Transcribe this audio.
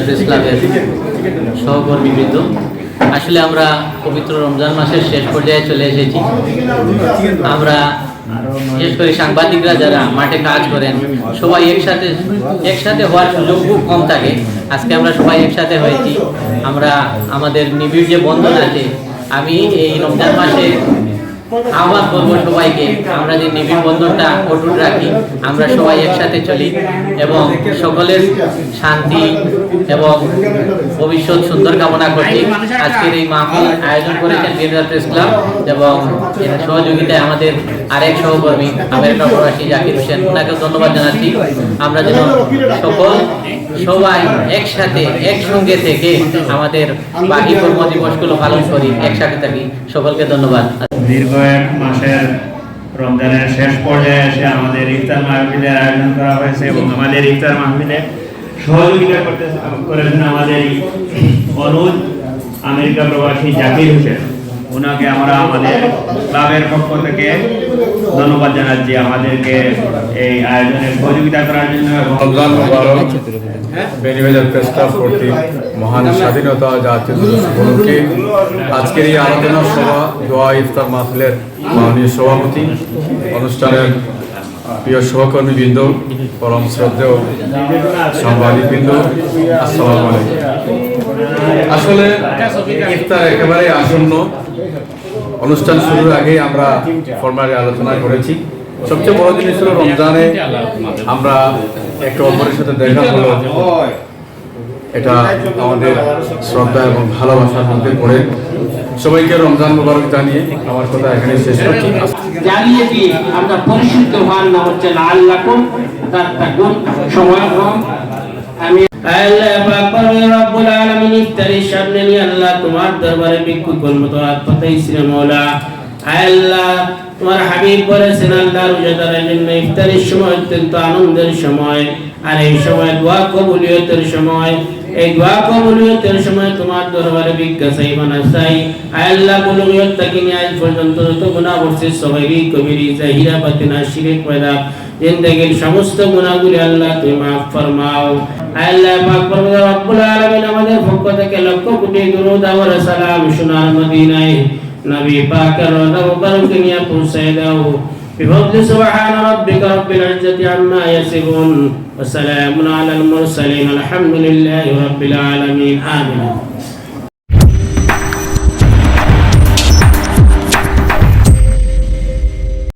Press ক্লাবের সহকর্মীবৃন্দ, আসলে আমরা পবিত্র রমজান মাসের শেষ পর্যায়ে চলে এসেছি। আমরা বিশেষ করে সাংবাদিকরা যারা মাঠে কাজ করেন, সবাই একসাথে হওয়ার সুযোগ খুব কম থাকে। আজকে আমরা সবাই একসাথে হয়েছি। আমরা আমাদের নিবিড় যে বন্ধন আছে, আমি এই রমজান মাসে আহ্বান করবো সবাইকে, আমরা যে নিবিড় বন্ধনটা অটুট রাখি, আমরা সবাই একসাথে চলি এবং সকলের শান্তি এবং ভবিষ্যৎ সুন্দর কামনা করছি। আজকের এই মাহফিল আয়োজন করেছেন বিএনআর প্রেস ক্লাব এবং এর সহযোগিতায় আমাদের আরেক সহকর্মী আমেরিকা প্রবাসী জাকির হোসেন, ওনাকেও ধন্যবাদ জানাচ্ছি। আমরা যেন সবাই একসাথে একসঙ্গে থেকে আমাদের বাকি কর্মদিবসগুলো পালন করি, একসাথে থাকি। সকলকে ধন্যবাদ। দীর্ঘ এক মাসের রমজানের শেষ পর্যায়ে এসে আমাদের ইফতার মাহফিলের আয়োজন করা হয়েছে এবং আমাদের ইফতার মাহফিলে সহযোগিতা করেছেন আমাদের অনুজ আমেরিকা প্রবাসী জাকির হোসেন। ওনাকে আমরা আমাদের ক্লাবের পক্ষ থেকে ধন্যবাদ জানাচ্ছি আমাদেরকে এই আয়োজনে সহযোগিতা করার জন্য। রমজান মুবারক। বেনিবাজার প্রেস ক্লাব কর্তৃক মহান স্বাধীনতা জাতীয় দিবস উপলক্ষে আজকের এই আলোচনা সভা দোয়া ইফতার মাহফিলের মাননীয় সভাপতি, অনুষ্ঠানের প্রিয় সহকর্মীবৃন্দ, পরম শ্রদ্ধেয় সাংবাদিকবৃন্দ, আসসালামু আলাইকুম। আসলে ইফতার একেবারে আসন্ন। অনুষ্ঠান শুরুর আগে আমরা ফরমালি আলোচনা করেছি। সবচেয়ে বড় জিনিস হলো রমজানে আমরা একে অপরের সাথে দেখা হলো, এটা আমাদের শ্রদ্ধা এবং ভালোবাসার মধ্যে পড়ে। সবাইকে রমজান মুবারক জানিয়ে আমার কথা এখানে শেষ করছি। জানিয়ে দিয়ে আমরা পরিশুদ্ধ হওয়ার নাম হচ্ছে লাআল্লাকুম তাত্তাকুন। সময় কম, আমি আল্লাহ পাক পরম রব্বুল আলামিন ইফতারের সামনে নিয়ে আল্লাহ তোমার দরবারে ভিক্ষুকের মতো হাত পাতাইছি মাওলা। আল্লাহ তোমার হাবিব বলেছেন আল্লাহ রোজাদারের জন্য ইফতারের সময় অত্যন্ত আনন্দের সময়, আর এই সময় দোয়া কবুলিয়তের সময়। এই দোয়া কবুলিয়তের সময় তোমার দরবারে ভিক্ষা চাই, মানা চাই। আল্লাহ বুলুগিয়ত থেকে নিয়ে আজ পর্যন্ত যত গুনাহ করছি, সগীরা কবিরা জাহিরা বাতিনা শিরক পয়দা জিন্দেগীর সমস্ত গুনাহগুলি আল্লাহ তুমি মাফ ফরমাও। আল্লাহ পাক পরম রব্বুল আলামিন আমাদের পক্ষ থেকে লক্ষ কোটি দরুদ আর সালাম সোনার মদিনায় নবী পাকের রওজা মুবারকে নিয়ে পৌঁছে দাও। বিফضل سبحان ربك رب العزة عما يصفون وسلام على المرسلين الحمد لله رب العالمين آمين।